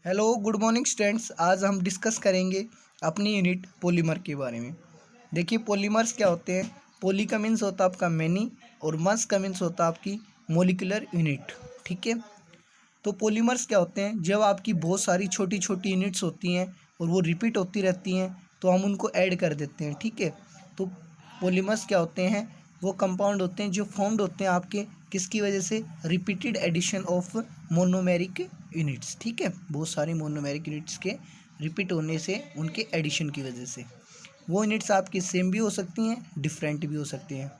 Hello good morning students. आज हम discuss करेंगे अपनी यूनिट पॉलीमर के बारे में। देखिए पॉलीमर्स क्या होते हैं। पॉली का मीन्स होता है आपका मैनी और मर्स का मीन्स होता है आपकी मोलिकुलर यूनिट। ठीक है, तो पॉलीमर्स क्या होते हैं, जब आपकी बहुत सारी छोटी छोटी यूनिट्स होती हैं और वो रिपीट होती रहती हैं तो हम उनको ऐड कर देते हैं। ठीक है, तो पॉलीमर्स क्या होते हैं, वो कंपाउंड होते हैं जो फॉर्म्ड होते हैं आपके किसकी वजह से, repeated addition of monomeric units. ठीक है, बहुत सारी मोनोमेरिक यूनिट्स के रिपीट होने से उनके एडिशन की वजह से वो यूनिट्स आपकी सेम भी हो सकती हैं, डिफरेंट भी हो सकती हैं।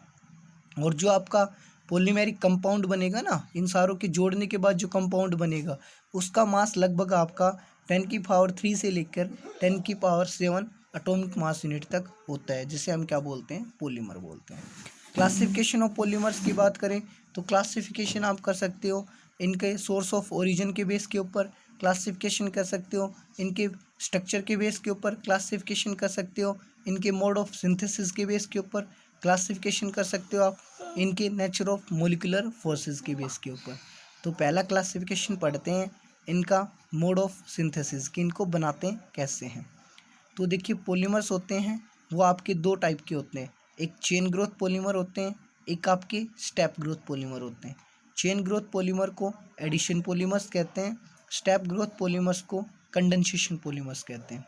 और जो आपका पॉलीमेरिक कंपाउंड बनेगा ना, इन सारों के जोड़ने के बाद जो कंपाउंड बनेगा उसका मास लगभग आपका 10⁻³ से लेकर 10⁻7 एटॉमिक मास यूनिट तक होता है, जिसे हम क्या बोलते हैं, पॉलीमर बोलते हैं। क्लासिफिकेशन ऑफ पॉलीमर्स की बात करें तो क्लासिफिकेशन आप कर सकते हो इनके सोर्स ऑफ ओरिजिन के बेस के ऊपर, क्लासिफिकेशन कर सकते हो इनके स्ट्रक्चर के बेस के ऊपर, क्लासिफिकेशन कर सकते हो इनके मोड ऑफ सिंथेसिस के बेस के ऊपर, क्लासिफिकेशन कर सकते हो आप इनके नेचर ऑफ मोलिकुलर फोर्सेस के बेस के ऊपर। तो पहला क्लासिफिकेशन पढ़ते हैं इनका मोड ऑफ सिंथेसिस, कि इनको बनाते हैं कैसे हैं। तो देखिए पॉलीमर्स होते हैं वो आपके दो टाइप के होते हैं, एक चेन ग्रोथ पॉलीमर होते हैं, एक आपके स्टेप ग्रोथ पॉलीमर होते हैं। चेन ग्रोथ पॉलीमर को एडिशन पॉलीमर्स कहते हैं, स्टेप ग्रोथ पॉलीमर्स को कंडेंसेशन पॉलीमर्स कहते हैं।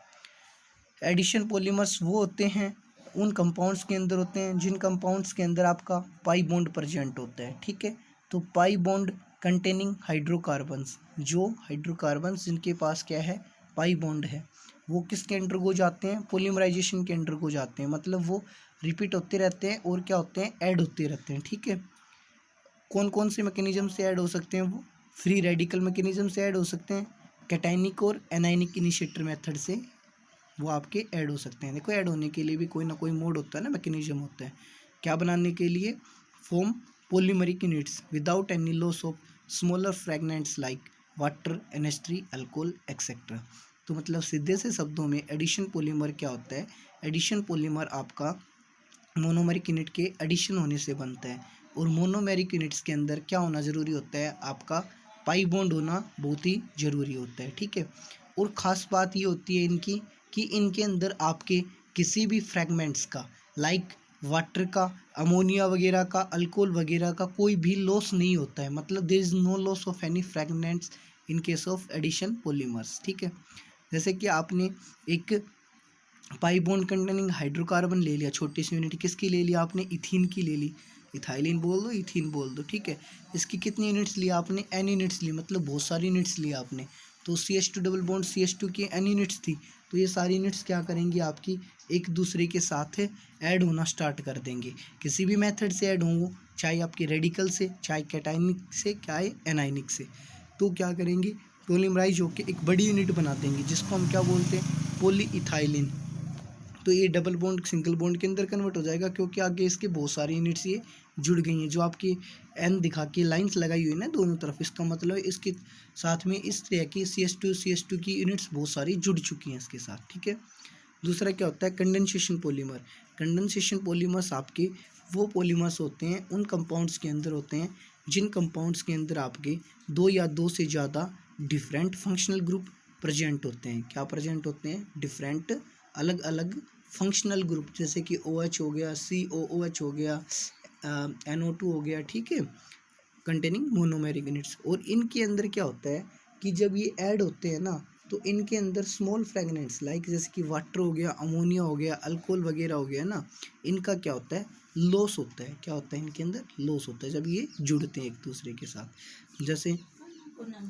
एडिशन पॉलीमर्स वो होते हैं उन कंपाउंड्स के अंदर होते हैं जिन कंपाउंड्स के अंदर आपका पाई बॉन्ड प्रेजेंट होता है। ठीक है, तो पाई बॉन्ड कंटेनिंग हाइड्रोकार्बन्स, जो हाइड्रोकार्बन्स जिनके पास क्या है, पाई बॉन्ड है, वो किसके अंडर को जाते हैं, पॉलीमराइजेशन के अंडर को जाते हैं। मतलब वो रिपीट होते रहते हैं और क्या होते हैं, ऐड होते रहते हैं। ठीक है, कौन कौन से मैकेनिज्म से ऐड हो सकते हैं, वो फ्री रेडिकल मैकेनिज्म से ऐड हो सकते हैं, कैटाइनिक और एनाइनिक इनिशिएटर मेथड से वो आपके ऐड हो सकते हैं। देखो ऐड होने के लिए भी कोई ना कोई मोड होता है ना, मैकेनिज्म होता है, क्या बनाने के लिए, form polymeric units without any loss of smaller fragments like water, NH3, alcohol etcetera. तो मतलब सीधे से शब्दों में एडिशन पॉलीमर क्या होता है, एडिशन पॉलीमर आपका मोनोमेरिक यूनिट के एडिशन होने से बनता है। और मोनोमेरिक यूनिट्स के अंदर क्या होना ज़रूरी होता है, आपका पाई बॉन्ड होना बहुत ही ज़रूरी होता है। ठीक है, और ख़ास बात ये होती है इनकी कि इनके अंदर आपके किसी भी फ्रैगमेंट्स का, लाइक वाटर का, अमोनिया वगैरह का, अल्कोहल वगैरह का कोई भी लॉस नहीं होता है। मतलब there is no loss of any fragments in case of addition polymers. ठीक है, जैसे कि आपने एक पाई बॉन्ड कंटेनिंग हाइड्रोकार्बन ले लिया, छोटी सी यूनिट किसकी ले लिया आपने, इथीन की ले ली, इथाइलिन बोल दो, इथीन बोल दो। ठीक है, इसकी कितनी यूनिट्स ली आपने, n यूनिट्स ली, मतलब बहुत सारी यूनिट्स ली आपने। तो CH2 डबल बॉन्ड CH2 की n यूनिट्स थी, तो ये सारी यूनिट्स क्या करेंगी, आपकी एक दूसरे के साथ ऐड होना स्टार्ट कर देंगे, किसी भी मेथड से ऐड होंगे, चाहे आपके रेडिकल से, चाहे कैटाइनिक से, चाहे एनाइनिक से। तो क्या करेंगे, पॉलीमराइज होकर एक बड़ी यूनिट बना देंगे जिसको हम क्या बोलते हैं, पॉलीइथाइलिन। तो ये डबल बॉन्ड सिंगल बॉन्ड के अंदर कन्वर्ट हो जाएगा, क्योंकि आगे इसके बहुत सारी यूनिट्स ये जुड़ गई हैं, जो आपकी एन दिखा के लाइंस लगाई हुई है ना दोनों तरफ, इसका मतलब इसके साथ में इस तरह की CH2 की यूनिट्स बहुत सारी जुड़ चुकी हैं इसके साथ। ठीक है, दूसरा क्या होता है, कंडेंसेशन पॉलीमर। कंडेंसेशन पॉलीमर्स आपके वो पॉलीमर्स होते हैं, उन कंपाउंड्स के अंदर होते हैं जिन कंपाउंड्स के अंदर आपके दो या दो से ज़्यादा डिफरेंट फंक्शनल ग्रुप प्रेजेंट होते हैं। क्या प्रेजेंट होते हैं, डिफरेंट अलग अलग फंक्शनल ग्रुप, जैसे कि OH हो गया, COOH हो गया, NO2 हो गया। ठीक है, कंटेनिंग मोनोमेरिक यूनिट्स। और इनके अंदर क्या होता है कि जब ये ऐड होते हैं ना, तो इनके अंदर स्मॉल फ्रेगनेंट्स लाइक जैसे कि वाटर हो गया, अमोनिया हो गया, अल्कोहल वगैरह हो गया ना, इनका क्या होता है, लॉस होता है। क्या होता है, इनके अंदर लॉस होता है जब ये जुड़ते हैं एक दूसरे के साथ। जैसे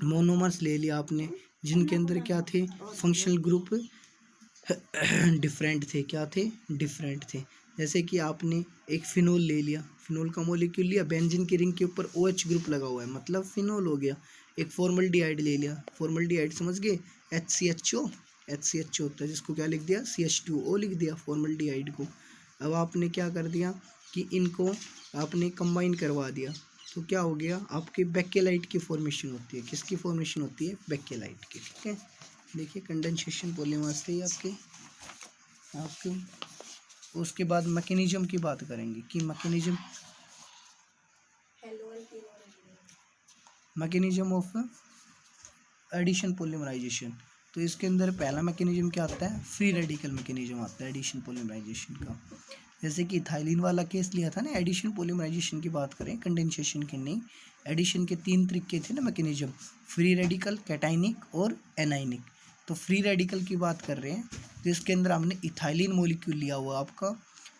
मोनोमर्स ले लिया आपने, जिनके अंदर क्या थे, फंक्शनल ग्रुप डिफरेंट थे, क्या थे, डिफरेंट थे। जैसे कि आपने एक फिनोल ले लिया, फिनोल का मॉलिक्यूल लिया, बेंजीन की रिंग के ऊपर OH ग्रुप लगा हुआ है, मतलब फिनोल हो गया। एक फॉर्मल्डिहाइड ले लिया, फॉर्मल्डिहाइड समझ गए, HCHO होता है, जिसको क्या लिख दिया, CH2O लिख दिया फॉर्मल्डिहाइड को। अब आपने क्या कर दिया कि इनको आपने कंबाइन करवा दिया, तो क्या हो गया, आपके बेकेलाइट की फॉर्मेशन होती है, किसकी फॉर्मेशन होती है, बेकेलाइट की। ठीक है, देखिए कंडेंसेशन पॉलीमर्स थे आपके। उसके बाद मैकेनिज्म की बात करेंगे कि मैकेनिज्म ऑफ एडिशन पॉलीमराइजेशन, तो इसके अंदर पहला मैकेनिज्म क्या आता है, फ्री रेडिकल मैकेनिज्म आता है एडिशन पॉलीमराइजेशन का। जैसे कि इथाइलिन वाला केस लिया था ना, एडिशन पॉलीमराइजेशन की बात करें, कंडेंसेशन की नहीं। एडिशन के 3 तरीके थे ना मैकेनिज्म, फ्री रेडिकल, कैटाइनिक और एनाइनिक। तो फ्री रेडिकल की बात कर रहे हैं, तो इसके अंदर हमने इथाइलिन मॉलिक्यूल लिया हुआ आपका।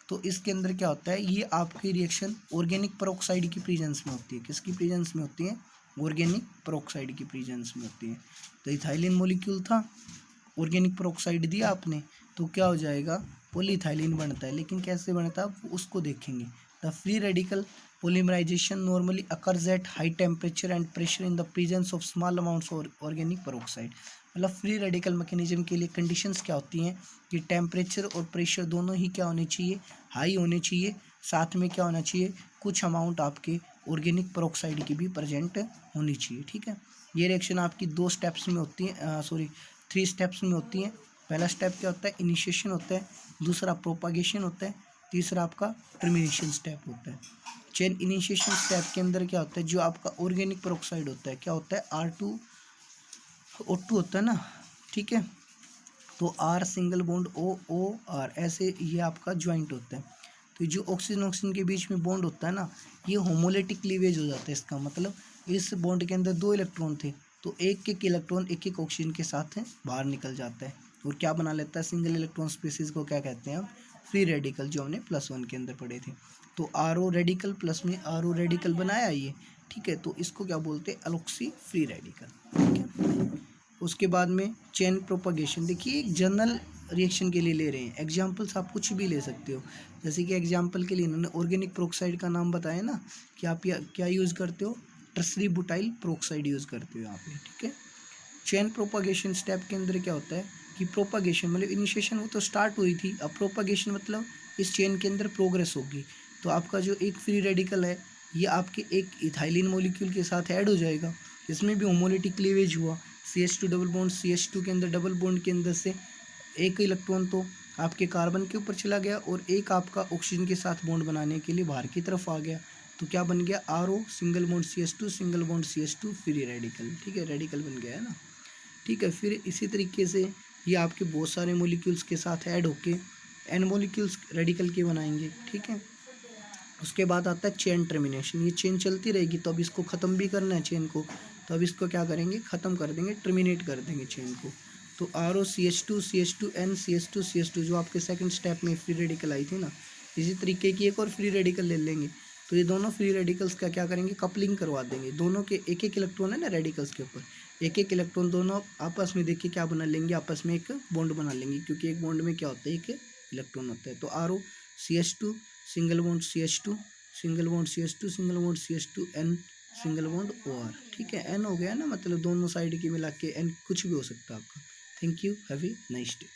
तो इसके अंदर क्या होता है, ये आपकी रिएक्शन ऑर्गेनिक पेरोक्साइड की प्रेजेंस में होती है। किसकी प्रेजेंस में होती है, ऑर्गेनिक पेरोक्साइड की प्रेजेंस में होती है। तो इथाइलिन मॉलिक्यूल था, ऑर्गेनिक पेरोक्साइड दिया आपने, तो क्या हो जाएगा, पॉलीइथाइलिन बनता है। लेकिन कैसे बनता है उसको देखेंगे। The free radical polymerization normally occurs at high temperature and pressure in the presence of small amounts of organic peroxide। मतलब फ्री रेडिकल मैकेनिज्म के लिए कंडीशंस क्या होती हैं कि टेम्परेचर और प्रेशर दोनों ही क्या होने चाहिए, हाई होने चाहिए। साथ में क्या होना चाहिए, कुछ अमाउंट आपके ऑर्गेनिक पेरोक्साइड की भी प्रेजेंट होनी चाहिए। ठीक है, ये रिएक्शन आपकी 2 स्टेप्स में होती है, 3 स्टेप्स में होती हैं। पहला स्टेप क्या होता है, इनिशिएशन होता है। दूसरा प्रोपागेशन होता है। तीसरा आपका टर्मिनेशन स्टेप होता है। चेन इनिशिएशन स्टेप के अंदर क्या होता है, जो आपका ऑर्गेनिक पेरोक्साइड होता है, क्या होता है, R2O2 होता है ना। ठीक है, तो R सिंगल बॉन्ड OR ऐसे ये आपका ज्वाइंट होता है। तो जो ऑक्सीजन के बीच में बॉन्ड होता है ना, ये होमोलिटिक क्लीवेज हो जाता है। इसका मतलब इस बॉन्ड के अंदर 2 इलेक्ट्रॉन थे, तो एक एक इलेक्ट्रॉन एक एक ऑक्सीजन के साथ बाहर निकल जाता है और क्या बना लेता है, सिंगल इलेक्ट्रॉन स्पीसीज को क्या कहते हैं हम, फ्री रेडिकल, जो हमने +1 के अंदर पढ़े थे। तो RO रेडिकल प्लस में RO रेडिकल बनाया ये। ठीक है, तो इसको क्या बोलते हैं, एलॉक्सी फ्री रेडिकल। ठीक है, उसके बाद में चेन प्रोपगेशन। देखिए एक जनरल रिएक्शन के लिए ले रहे हैं, एग्जाम्पल्स आप कुछ भी ले सकते हो। जैसे कि एग्जाम्पल के लिए इन्होंने ऑर्गेनिक प्रोक्साइड का नाम बताया ना, कि आप क्या यूज़ करते हो, टर्सरी बुटाइल प्रोक्साइड यूज़ करते हो यहाँ पे। ठीक है, चेन प्रोपगेशन स्टेप के अंदर क्या होता है कि प्रोपगेशन मतलब इनिशिएशन वो तो स्टार्ट हुई थी, अब प्रोपगेशन मतलब इस चेन के अंदर प्रोग्रेस होगी। तो आपका जो एक फ्री रेडिकल है, ये आपके एक इथाइलिन मॉलिक्यूल के साथ ऐड हो जाएगा। इसमें भी होमोलिटिक क्लीवेज हुआ, CH2 डबल बॉन्ड, CH2 के अंदर डबल बॉन्ड के अंदर से एक इलेक्ट्रॉन तो आपके कार्बन के ऊपर चला गया और एक आपका ऑक्सीजन के साथ बॉन्ड बनाने के लिए बाहर की तरफ आ गया। तो क्या बन गया, RO single bond CH2 single bond CH2 free radical. ठीक है, रेडिकल बन गया है ना। ठीक है, फिर इसी तरीके से ये आपके बहुत सारे मॉलिक्यूल्स के साथ ऐड होके एन मॉलिक्यूल्स रेडिकल के बनाएंगे। ठीक है, उसके बाद आता है चेन टर्मिनेशन। ये चेन चलती रहेगी, तो अब इसको ख़त्म भी करना है चेन को, तो अब इसको क्या करेंगे, ख़त्म कर देंगे, टर्मिनेट कर देंगे चेन को। तो RO CH2 CH2 N CH2 CH2 जो आपके सेकंड स्टेप में फ्री रेडिकल आई थी ना, इसी तरीके की एक और फ्री रेडिकल ले लेंगे। तो ये दोनों फ्री रेडिकल्स का क्या करेंगे, कपलिंग करवा देंगे। दोनों के एक एक इलेक्ट्रॉन है ना रेडिकल्स के ऊपर, एक एक इलेक्ट्रॉन दोनों आपस में देखिए क्या बना लेंगे, आपस में एक बॉन्ड बना लेंगे, क्योंकि एक बॉन्ड में क्या होता है, एक इलेक्ट्रॉन होता है। तो RO CH2 single bond CH2 single bond CH2 single bond CH2 N single bond OR। ठीक है, N हो गया ना, मतलब दोनों साइड की मिला के N कुछ भी हो सकता है आपका। Thank you, have a nice day.